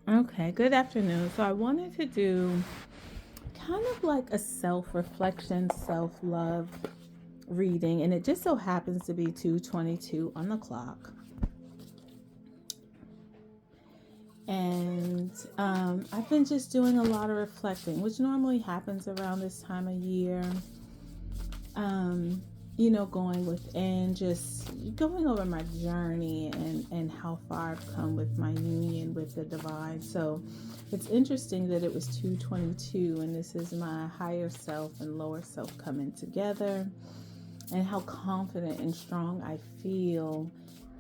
Okay, good afternoon. So I wanted to do kind of like a self-reflection, self-love reading, and it just so happens to be 2:22 on the clock. And I've been just doing a lot of reflecting, which normally happens around this time of year. Um, going within, just going over my journey and how far I've come with my union with the divine. So it's interesting that it was 2:22, and this is my higher self and lower self coming together, and how confident and strong I feel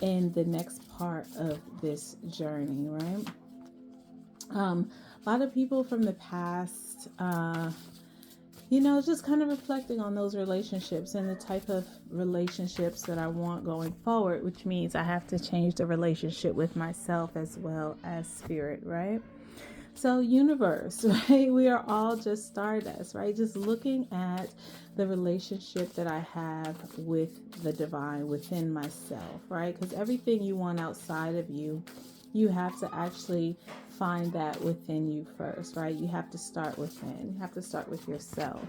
in the next part of this journey, right? A lot of people from the past, just kind of reflecting on those relationships and the type of relationships that I want going forward, which means I have to change the relationship with myself as well as spirit, right? So, universe, right? We are all just stardust, right? Just looking at the relationship that I have with the divine within myself, right? Because everything you want outside of you, you have to actually find that within you first, right? You have to start within, you have to start with yourself.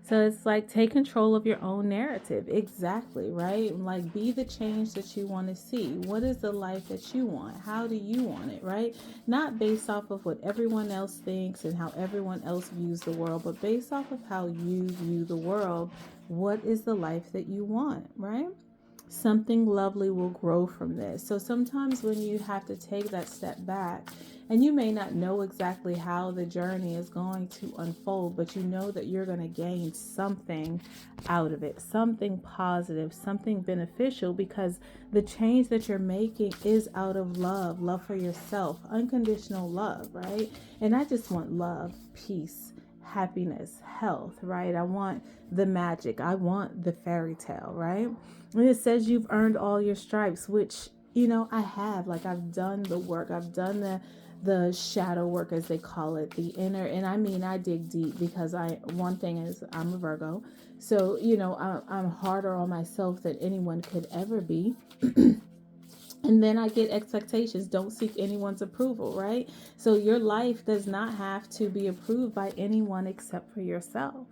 So it's like take control of your own narrative. Exactly, right? Like be the change that you want to see. What is the life that you want? How do you want it, right? Not based off of what everyone else thinks and how everyone else views the world, but based off of how you view the world. What is the life that you want, right? Something lovely will grow from this. So sometimes when you have to take that step back, and you may not know exactly how the journey is going to unfold, but you know that you're going to gain something out of it, something positive, something beneficial, because the change that you're making is out of love, love for yourself, unconditional love, right? And I just want love, peace, happiness, health, right? I want the magic. I want the fairy tale, right? And it says you've earned all your stripes, which, I have. Like, I've done the work. I've done the shadow work, as they call it, the inner. And I mean, I dig deep because one thing is I'm a Virgo. So, I'm harder on myself than anyone could ever be. And then I get expectations. Don't seek anyone's approval, right? So your life does not have to be approved by anyone except for yourself,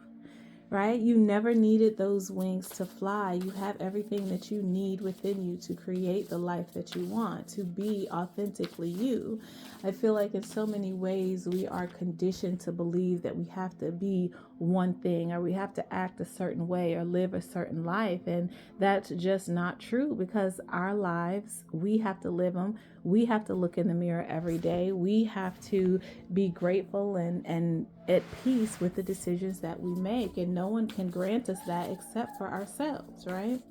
right? You never needed those wings to fly. You have everything that you need within you to create the life that you want, to be authentically you. I feel like in so many ways we are conditioned to believe that we have to be one thing, or we have to act a certain way, or live a certain life. And that's just not true, because our lives, we have to live them. We have to look in the mirror every day. We have to be grateful and at peace with the decisions that we make. And no one can grant us that except for ourselves, right?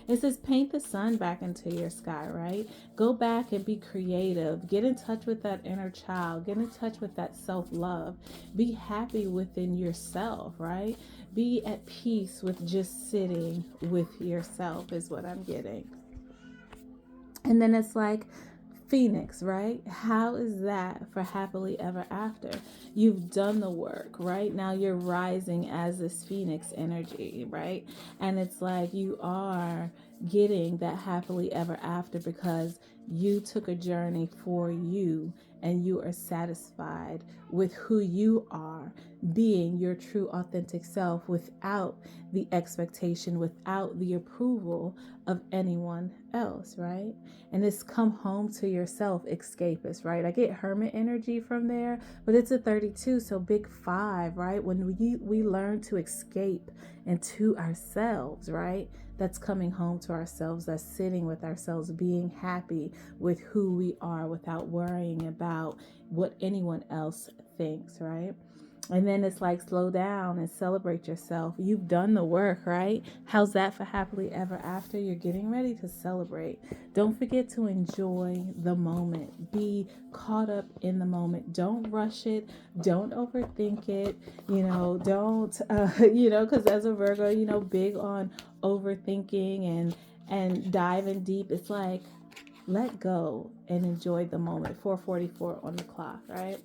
It says paint the sun back into your sky, right? Go back and be creative. Get in touch with that inner child. Get in touch with that self love. Be happy within yourself, right? Be at peace with just sitting with yourself, is what I'm getting. And then it's like, Phoenix, right? How is that for happily ever after? You've done the work, right? Now you're rising as this Phoenix energy, right? And it's like you are getting that happily ever after because you took a journey for you, and you are satisfied with who you are, being your true authentic self without the expectation, without the approval of anyone else, right? And it's come home to yourself, escapist, right? I get hermit energy from there, but it's a 32, so big five, right? When we learn to escape into ourselves, right? That's coming home to ourselves, that's sitting with ourselves, being happy with who we are without worrying about what anyone else thinks, right? And then it's like slow down and celebrate yourself. You've done the work, right? How's that for happily ever after? You're getting ready to celebrate. Don't forget to enjoy the moment. Be caught up in the moment. Don't rush it. Don't overthink it. Don't, because as a Virgo, big on overthinking and diving deep. It's like, let go and enjoy the moment. 4:44 on the clock, right?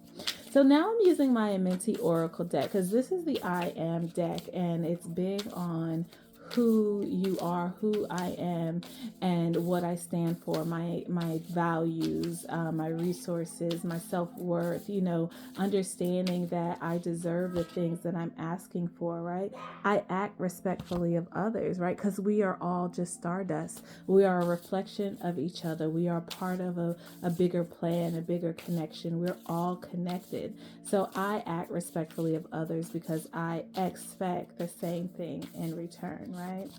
So now I'm using my Amenti Oracle deck, because this is the I Am deck, and it's big on who you are, who I am, and what I stand for, my values, my resources, my self-worth, understanding that I deserve the things that I'm asking for, right? I act respectfully of others, right? Because we are all just stardust. We are a reflection of each other. We are part of a bigger plan, a bigger connection. We're all connected. So I act respectfully of others because I expect the same thing in return, right?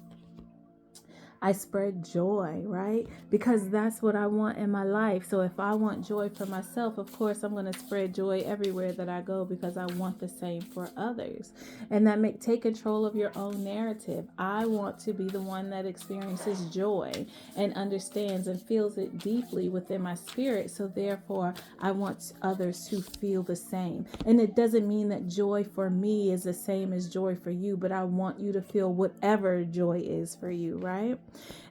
I spread joy, right? Because that's what I want in my life. So if I want joy for myself, of course, I'm going to spread joy everywhere that I go because I want the same for others. And take control of your own narrative. I want to be the one that experiences joy and understands and feels it deeply within my spirit. So therefore, I want others to feel the same. And it doesn't mean that joy for me is the same as joy for you, but I want you to feel whatever joy is for you, right?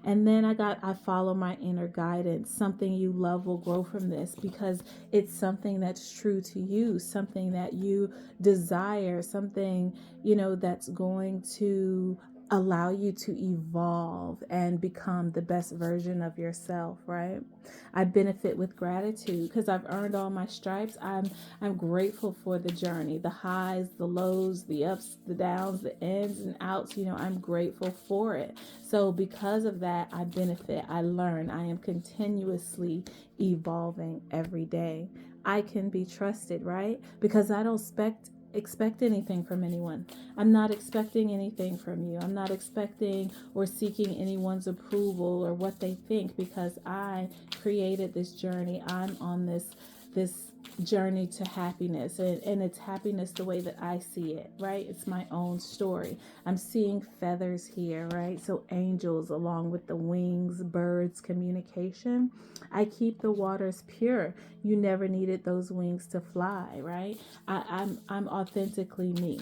And then I follow my inner guidance. Something you love will grow from this because it's something that's true to you, something that you desire, something, that's going to allow you to evolve and become the best version of yourself, right? I benefit with gratitude because I've earned all my stripes. I'm grateful for the journey, the highs, the lows, the ups, the downs, the ins and outs. I'm grateful for it. So because of that, I benefit, I learn, I am continuously evolving every day. I can be trusted, right? Because I don't expect anything from anyone. I'm not expecting anything from you. I'm not expecting or seeking anyone's approval or what they think because I created this journey. I'm on this journey to happiness, and it's happiness the way that I see it, right? It's my own story. I'm seeing feathers here, right? So angels along with the wings, birds, communication. I keep the waters pure. You never needed those wings to fly, right? I'm authentically me.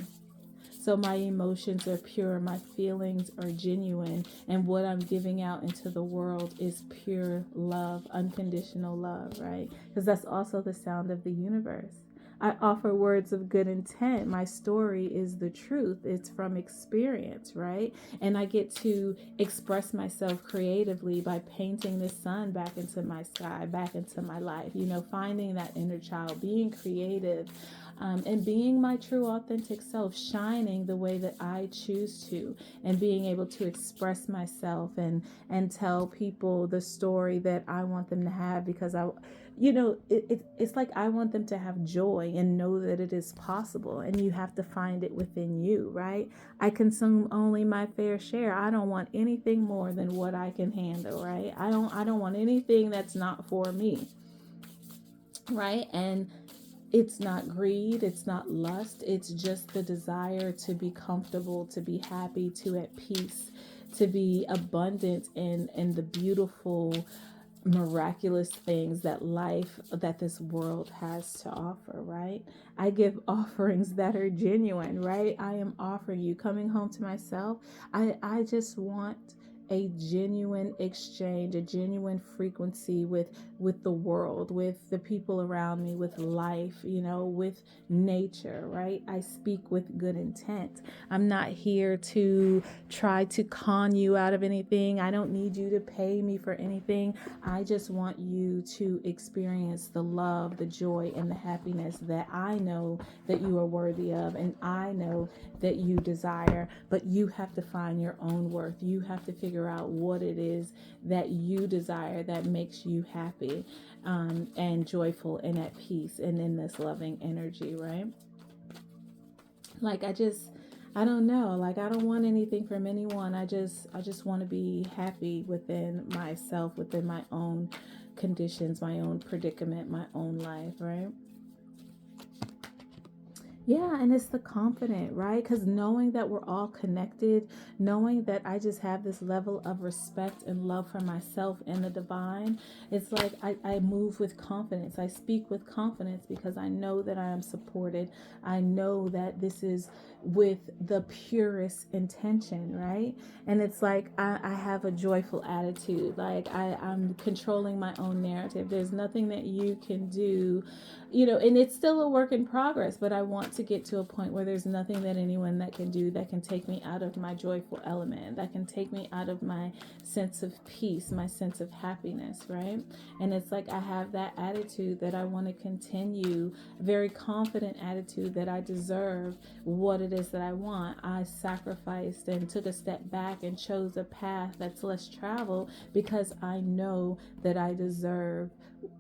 So my emotions are pure, my feelings are genuine, and what I'm giving out into the world is pure love, unconditional love, right? Because that's also the sound of the universe. I offer words of good intent. My story is the truth. It's from experience, right? And I get to express myself creatively by painting the sun back into my sky, back into my life, finding that inner child, being creative, and being my true authentic self, shining the way that I choose to, and being able to express myself and tell people the story that I want them to have because it's like I want them to have joy and know that it is possible, and you have to find it within you, right? I consume only my fair share. I don't want anything more than what I can handle, right? I don't want anything that's not for me, right? And it's not greed, it's not lust, it's just the desire to be comfortable, to be happy, to at peace, to be abundant in the beautiful, miraculous things that this world has to offer, right? I give offerings that are genuine, right? I am offering you, coming home to myself. I just want a genuine exchange, a genuine frequency with the world, with the people around me, with life, with nature, right? I speak with good intent. I'm not here to try to con you out of anything. I don't need you to pay me for anything. I just want you to experience the love, the joy, and the happiness that I know that you are worthy of, and I know that you desire. But you have to find your own worth. You have to figure out what it is that you desire that makes you happy, and joyful and at peace and in this loving energy, right? Like I don't know, like I don't want anything from anyone. I just want to be happy within myself, within my own conditions, my own predicament, my own life, right? Yeah, and it's the confident, right? Because knowing that we're all connected, knowing that I just have this level of respect and love for myself and the divine, it's like I move with confidence. I speak with confidence because I know that I am supported. I know that this is with the purest intention, right? And it's like I have a joyful attitude. Like I'm controlling my own narrative. There's nothing that you can do, and it's still a work in progress, but I want to get to a point where there's nothing that anyone that can do that can take me out of my joyful element, that can take me out of my sense of peace, my sense of happiness, right? And it's like I have that attitude that I want to continue, very confident attitude that I deserve what it is that I want. I sacrificed and took a step back and chose a path that's less traveled because I know that I deserve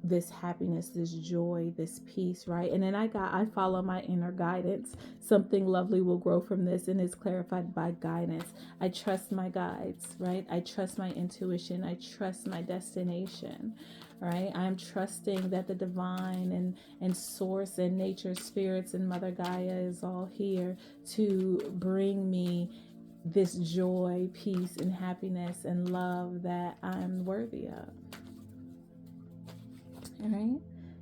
this happiness, this joy, this peace, right? And then I follow my inner guidance. Something lovely will grow from this, and it's clarified by guidance. I trust my guides, right? I trust my intuition. I trust my destination, right? I'm trusting that the divine and source and nature, spirits, and Mother Gaia is all here to bring me this joy, peace, and happiness and love that I'm worthy of. All right.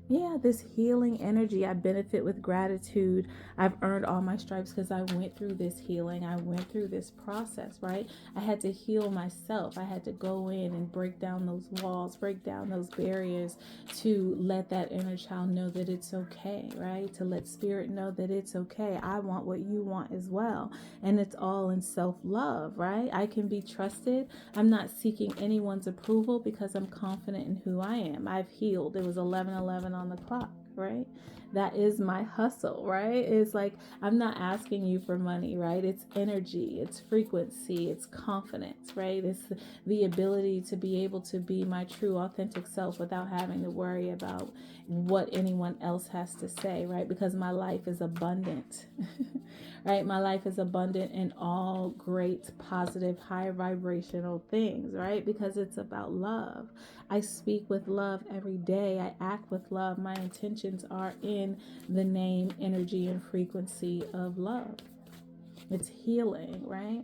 Yeah, this healing energy. I benefit with gratitude. I've earned all my stripes because I went through this healing. I went through this process, right? I had to heal myself. I had to go in and break down those walls, break down those barriers to let that inner child know that it's okay, right? To let spirit know that it's okay. I want what you want as well. And it's all in self-love, right? I can be trusted. I'm not seeking anyone's approval because I'm confident in who I am. I've healed. It was 11:11 on the clock, right? That is my hustle, right? It's like I'm not asking you for money, right? It's energy, it's frequency, it's confidence, right? It's the ability to be able to be my true authentic self without having to worry about what anyone else has to say, right? Because my life is abundant. Right? My life is abundant in all great, positive, high vibrational things, right? Because it's about love. I speak with love every day. I act with love. My intentions are in the name, energy, and frequency of love. It's healing, right?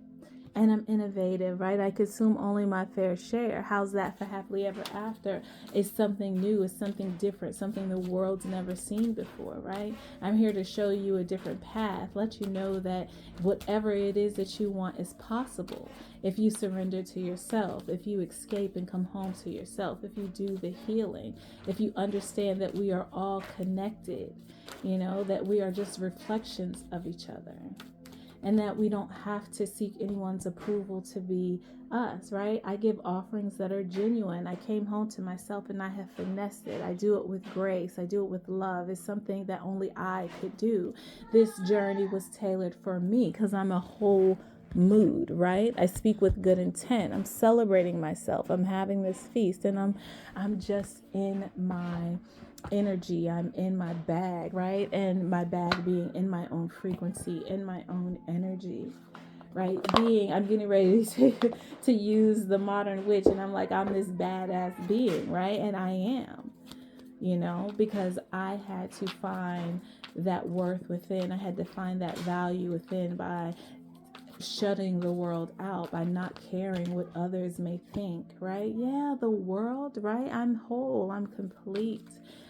And I'm innovative, right? I consume only my fair share. How's that for happily ever after? It's something new, it's something different, something the world's never seen before, right? I'm here to show you a different path, let you know that whatever it is that you want is possible. If you surrender to yourself, if you escape and come home to yourself, if you do the healing, if you understand that we are all connected, that we are just reflections of each other. And that we don't have to seek anyone's approval to be us, right? I give offerings that are genuine. I came home to myself and I have finessed it. I do it with grace. I do it with love. It's something that only I could do. This journey was tailored for me because I'm a whole mood, right? I speak with good intent. I'm celebrating myself. I'm having this feast and I'm just in my energy. I'm in my bag, right? And my bag being in my own frequency, in my own energy, right? I'm getting ready to use the modern witch, and I'm like, I'm this badass being, right? And I am, because I had to find that worth within. I had to find that value within by shutting the world out, by not caring what others may think, right? Yeah, the world, right? I'm whole, I'm complete.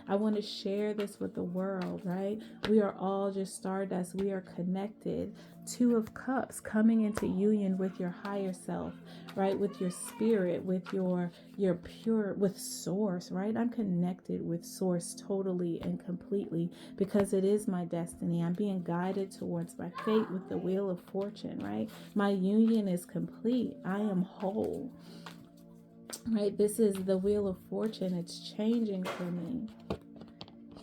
I want to share this with the world, right? We are all just stardust. We are connected. Two of Cups, coming into union with your higher self, right? With your spirit, with your pure, with source, right? I'm connected with source totally and completely because it is my destiny. I'm being guided towards my fate with the wheel of fortune, right? My union is complete. I am whole, right? This is the wheel of fortune. It's changing for me.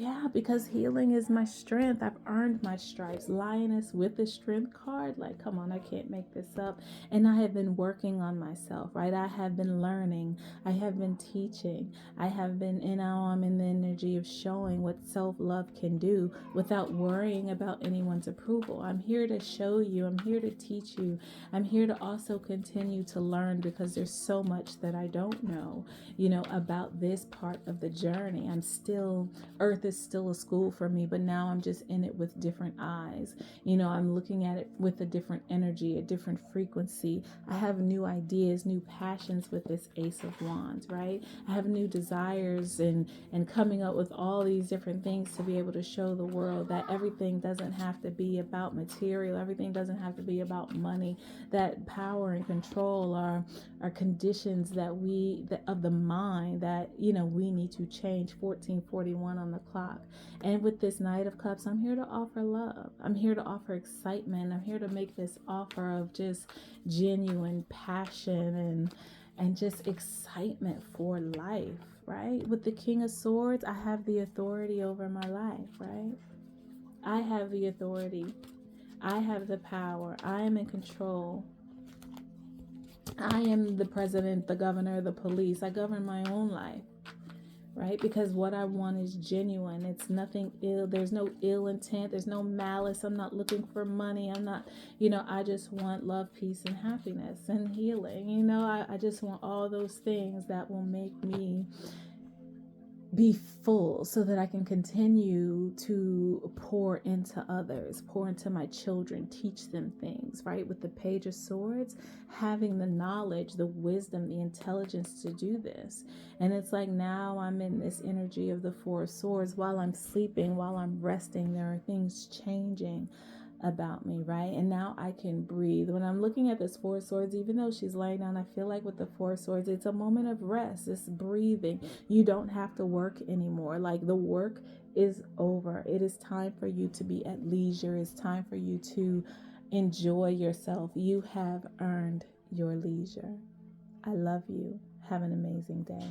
Yeah, because healing is my strength. I've earned my stripes. Lioness with the strength card. Like, come on, I can't make this up. And I have been working on myself, right? I have been learning. I have been teaching. I have been, and now I'm in the energy of showing what self-love can do without worrying about anyone's approval. I'm here to show you. I'm here to teach you. I'm here to also continue to learn because there's so much that I don't know, about this part of the journey. Earth is still a school for me, but now I'm just in it with different eyes. I'm looking at it with a different energy, a different frequency. I have new ideas, new passions with this Ace of Wands, right? I have new desires and coming up with all these different things to be able to show the world that everything doesn't have to be about material. Everything doesn't have to be about money. That power and control are conditions that of the mind that, we need to change. 1441 on the clock. o'clock. And with this Knight of Cups, I'm here to offer love. I'm here to offer excitement. I'm here to make this offer of just genuine passion and just excitement for life, right? With the King of Swords, I have the authority over my life, right? I have the authority. I have the power. I am in control. I am the president, the governor, the police. I govern my own life, right? Because what I want is genuine. It's nothing ill. There's no ill intent. There's no malice. I'm not looking for money. I'm not, I just want love, peace, and happiness and healing. I just want all those things that will make me be full so that I can continue to pour into others, pour into my children, teach them things, right? With the Page of Swords, having the knowledge, the wisdom, the intelligence to do this. And it's like now I'm in this energy of the Four of Swords. While I'm sleeping, while I'm resting, there are things changing about me, right? And now I can breathe. When I'm looking at this Four of Swords, even though she's laying down, I feel like with the Four of Swords, it's a moment of rest. It's breathing. You don't have to work anymore. Like the work is over. It is time for you to be at leisure. It's time for you to enjoy yourself. You have earned your leisure. I love you. Have an amazing day.